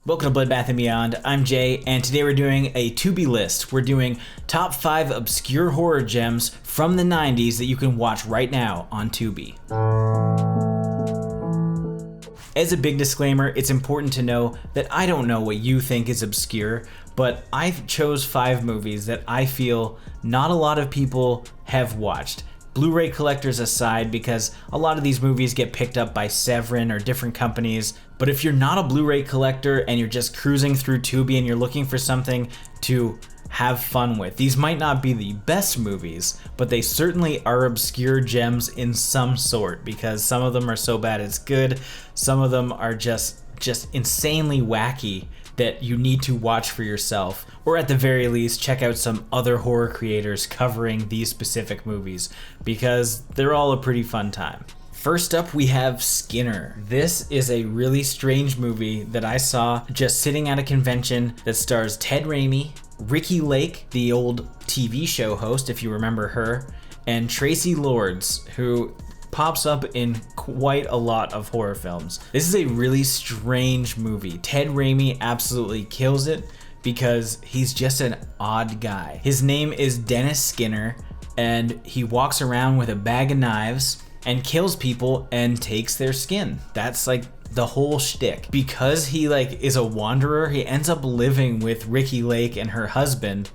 Welcome to Bloodbath & Beyond. I'm Jay, and today we're doing a Tubi list. We're doing top 5 obscure horror gems from the 90s that you can watch right now on Tubi. As a big disclaimer, it's important to know that I don't know what you think is obscure, but I chose 5 movies that I feel not a lot of people have watched. Blu-ray collectors aside, because a lot of these movies get picked up by Severin or different companies. But if you're not a Blu-ray collector and you're just cruising through Tubi and you're looking for something to have fun with, these might not be the best movies, but they certainly are obscure gems in some sort, because some of them are so bad it's good, some of them are just insanely wacky that you need to watch for yourself, or at the very least check out some other horror creators covering these specific movies, because they're all a pretty fun time. First up, we have Skinner. This is a really strange movie that I saw just sitting at a convention that stars Ted Raimi, Ricky Lake, the old TV show host, if you remember her, and Tracy Lords, who pops up in quite a lot of horror films. This is a really strange movie. Ted Raimi absolutely kills it because he's just an odd guy. His name is Dennis Skinner, and he walks around with a bag of knives and kills people and takes their skin. That's like the whole shtick. Because he is a wanderer, he ends up living with Ricky Lake and her husband,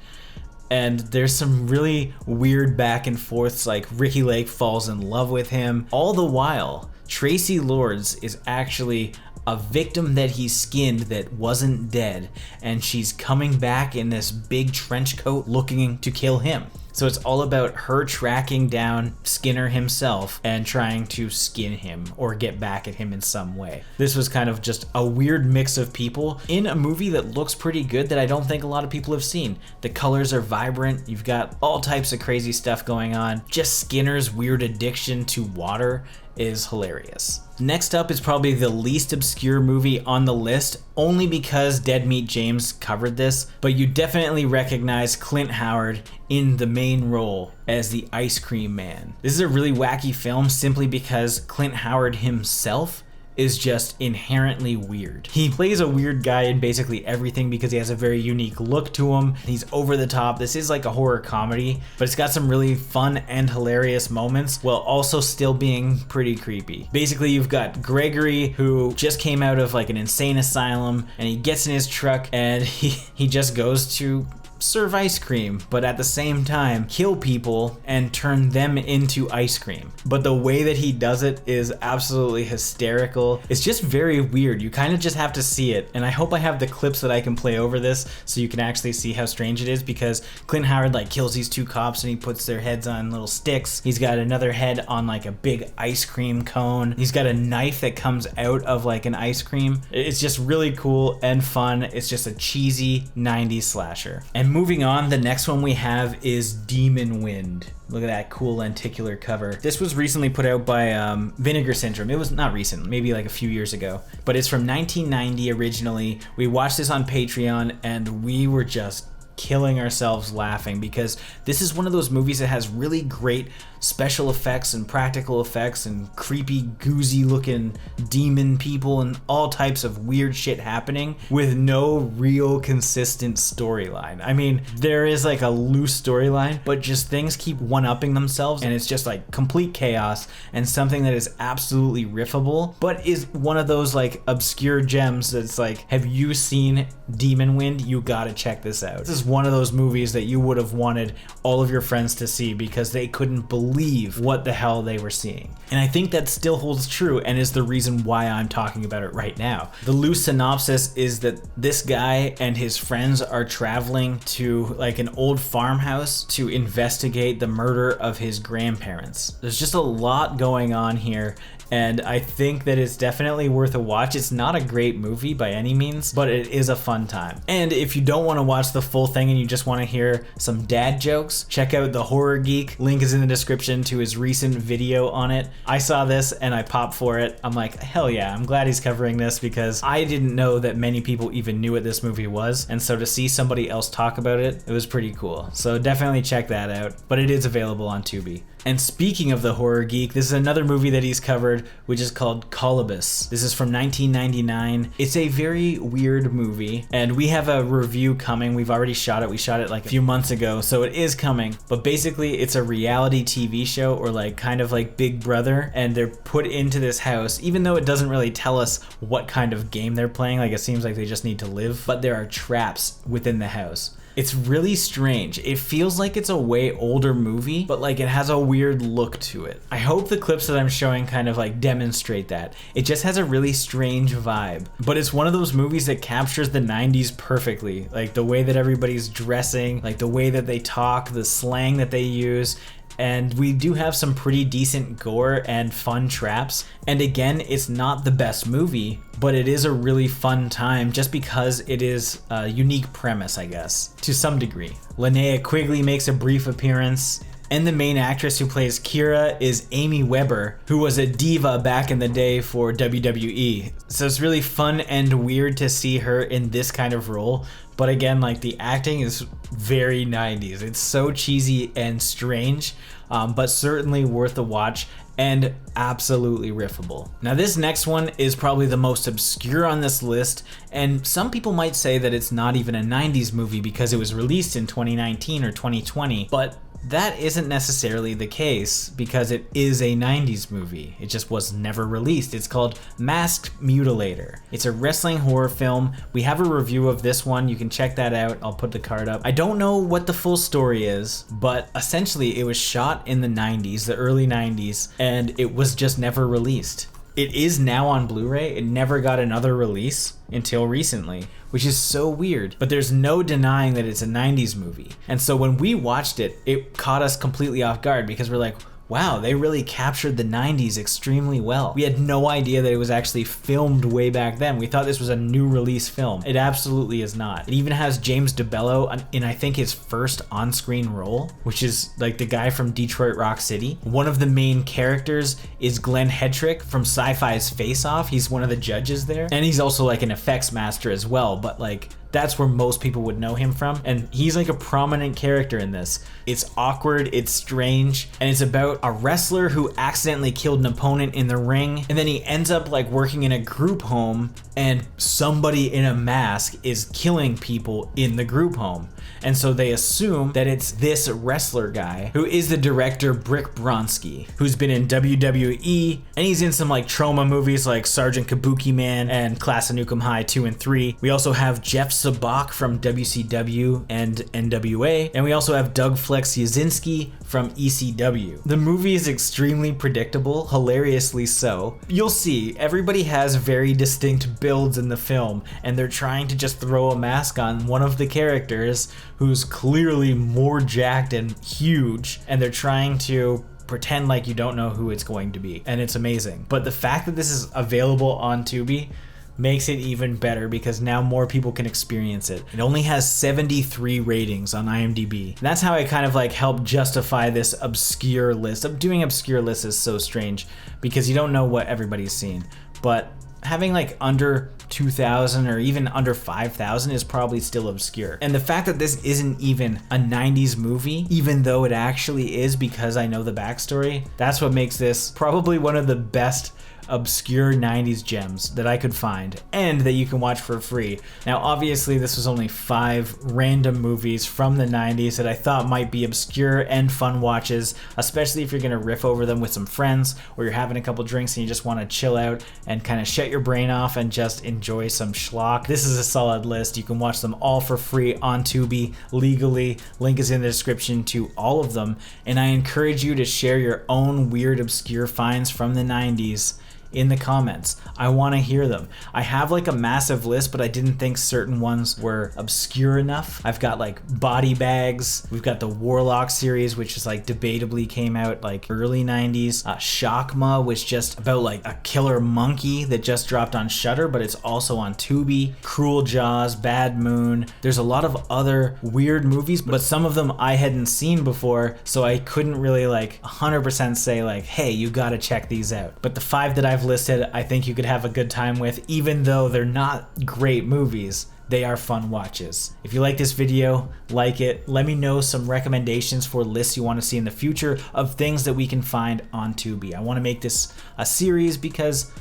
and there's some really weird back and forths, like Ricky Lake falls in love with him. All the while, Tracy Lords is actually a victim that he skinned that wasn't dead, and she's coming back in this big trench coat looking to kill him. So it's all about her tracking down Skinner himself and trying to skin him or get back at him in some way. This was kind of just a weird mix of people in a movie that looks pretty good that I don't think a lot of people have seen. The colors are vibrant, you've got all types of crazy stuff going on. Just Skinner's weird addiction to water is hilarious. Next up is probably the least obscure movie on the list, only because Dead Meat James covered this, but you definitely recognize Clint Howard in the main role as the Ice Cream Man. This is a really wacky film simply because Clint Howard himself is just inherently weird. He plays a weird guy in basically everything because he has a very unique look to him. He's over the top. This is like a horror comedy, but it's got some really fun and hilarious moments while also still being pretty creepy. Basically, you've got Gregory, who just came out of an insane asylum, and he gets in his truck and he just goes to serve ice cream, but at the same time kill people and turn them into ice cream. But the way that he does it is absolutely hysterical. It's just very weird. You kind of just have to see it, and I hope I have the clips that I can play over this so you can actually see how strange it is, because Clint Howard kills these 2 cops and he puts their heads on little sticks. He's got another head on a big ice cream cone. He's got a knife that comes out of an ice cream. It's just really cool and fun. It's just a cheesy 90s slasher. And moving on, the next one we have is Demon Wind. Look at that cool lenticular cover. This was recently put out by Vinegar Syndrome. It was not recent, maybe a few years ago, but it's from 1990 originally. We watched this on Patreon and we were just killing ourselves laughing, because this is one of those movies that has really great special effects and practical effects and creepy, goozy looking demon people and all types of weird shit happening with no real consistent storyline. I mean, there is a loose storyline, but just things keep one-upping themselves, and it's just complete chaos and something that is absolutely riffable, but is one of those obscure gems that's have you seen Demon Wind? You gotta check this out. This is one of those movies that you would have wanted all of your friends to see because they couldn't believe what the hell they were seeing. And I think that still holds true and is the reason why I'm talking about it right now. The loose synopsis is that this guy and his friends are traveling to an old farmhouse to investigate the murder of his grandparents. There's just a lot going on here, and I think that it's definitely worth a watch. It's not a great movie by any means, but it is a fun time. And if you don't want to watch the full thing and you just want to hear some dad jokes, check out The Horror Geek. Link is in the description to his recent video on it. I saw this and I popped for it. I'm like, hell yeah, I'm glad he's covering this, because I didn't know that many people even knew what this movie was. And so to see somebody else talk about it, it was pretty cool. So definitely check that out, but it is available on Tubi. And speaking of the horror geek, this is another movie that he's covered, which is called Callabus. This is from 1999. It's a very weird movie, and we have a review coming. We've already shot it. We shot it like a few months ago, so it is coming. But basically, it's a reality TV show, or like kind of like Big Brother, and they're put into this house, even though it doesn't really tell us what kind of game they're playing. Like, it seems like they just need to live, but there are traps within the house. It's really strange. It feels like it's a way older movie, but like it has a weird look to it. I hope the clips that I'm showing kind of like demonstrate that. It just has a really strange vibe, but it's one of those movies that captures the 90s perfectly. Like the way that everybody's dressing, like the way that they talk, the slang that they use. And we do have some pretty decent gore and fun traps. And again, it's not the best movie, but it is a really fun time just because it is a unique premise, I guess, to some degree. Linnea Quigley makes a brief appearance. And the main actress who plays Kira is Amy Weber, who was a diva back in the day for WWE. So it's really fun and weird to see her in this kind of role. But again, like the acting is very 90s. It's so cheesy and strange, but certainly worth a watch and absolutely riffable. Now this next one is probably the most obscure on this list, and some people might say that it's not even a 90s movie because it was released in 2019 or 2020, but that isn't necessarily the case because it is a 90s movie. It just was never released. It's called Masked Mutilator. It's a wrestling horror film. We have a review of this one. You can check that out. I'll put the card up. I don't know what the full story is, but essentially it was shot in the 90s, the early 90s, and it was just never released. It is now on Blu-ray. It never got another release until recently, which is so weird. But there's no denying that it's a 90s movie. And so when we watched it, it caught us completely off guard because we're like, wow, they really captured the 90s extremely well. We had no idea that it was actually filmed way back then. We thought this was a new release film. It absolutely is not. It even has James DeBello in, I think, his first on-screen role, which is like the guy from Detroit Rock City. One of the main characters is Glenn Hedrick from Sci-Fi's Face Off. He's one of the judges there. And he's also like an effects master as well, but like that's where most people would know him from, and he's like a prominent character in this. It's awkward, it's strange, and it's about a wrestler who accidentally killed an opponent in the ring, and then he ends up like working in a group home, and somebody in a mask is killing people in the group home. And so they assume that it's this wrestler guy who is the director Brick Bronski, who's been in WWE, and he's in some like trauma movies like Sergeant Kabuki Man and Class of Nukem High 2 and 3. We also have Jeff Sabak from WCW and NWA, and we also have Doug Flex Yazinski from ECW. The movie is extremely predictable, hilariously so. You'll see, everybody has very distinct builds in the film, and they're trying to just throw a mask on one of the characters who's clearly more jacked and huge, and they're trying to pretend like you don't know who it's going to be, and it's amazing. But the fact that this is available on Tubi makes it even better because now more people can experience it. It only has 73 ratings on IMDb. And that's how I kind of like help justify this obscure list. Doing obscure lists is so strange because you don't know what everybody's seen. But having like under 2,000 or even under 5,000 is probably still obscure. And the fact that this isn't even a 90s movie, even though it actually is because I know the backstory, that's what makes this probably one of the best obscure 90s gems that I could find and that you can watch for free. Now obviously this was only 5 random movies from the 90s that I thought might be obscure and fun watches, especially if you're gonna riff over them with some friends or you're having a couple drinks and you just want to chill out and kind of shut your brain off and just enjoy some schlock. This is a solid list. You can watch them all for free on Tubi legally. Link is in the description to all of them, and I encourage you to share your own weird obscure finds from the 90s in the comments. I want to hear them. I have like a massive list, but I didn't think certain ones were obscure enough. I've got like Body Bags. We've got the Warlock series, which is like debatably came out like early 90s. Shockma, which just about like a killer monkey that just dropped on Shudder, but it's also on Tubi. Cruel Jaws, Bad Moon. There's a lot of other weird movies, but some of them I hadn't seen before, so I couldn't really like 100% say like, hey, you gotta check these out. But the 5 that I've I've listed, I think you could have a good time with, even though they're not great movies. They are fun watches. If you like this video, like it. Let me know some recommendations for lists you want to see in the future of things that we can find on Tubi. I want to make this a series because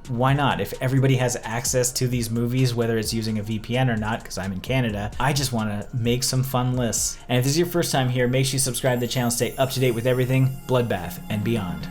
why not? If everybody has access to these movies, whether it's using a VPN or not, because I'm in Canada, I just want to make some fun lists. And if this is your first time here, make sure you subscribe to the channel, stay up to date with everything Bloodbath and beyond.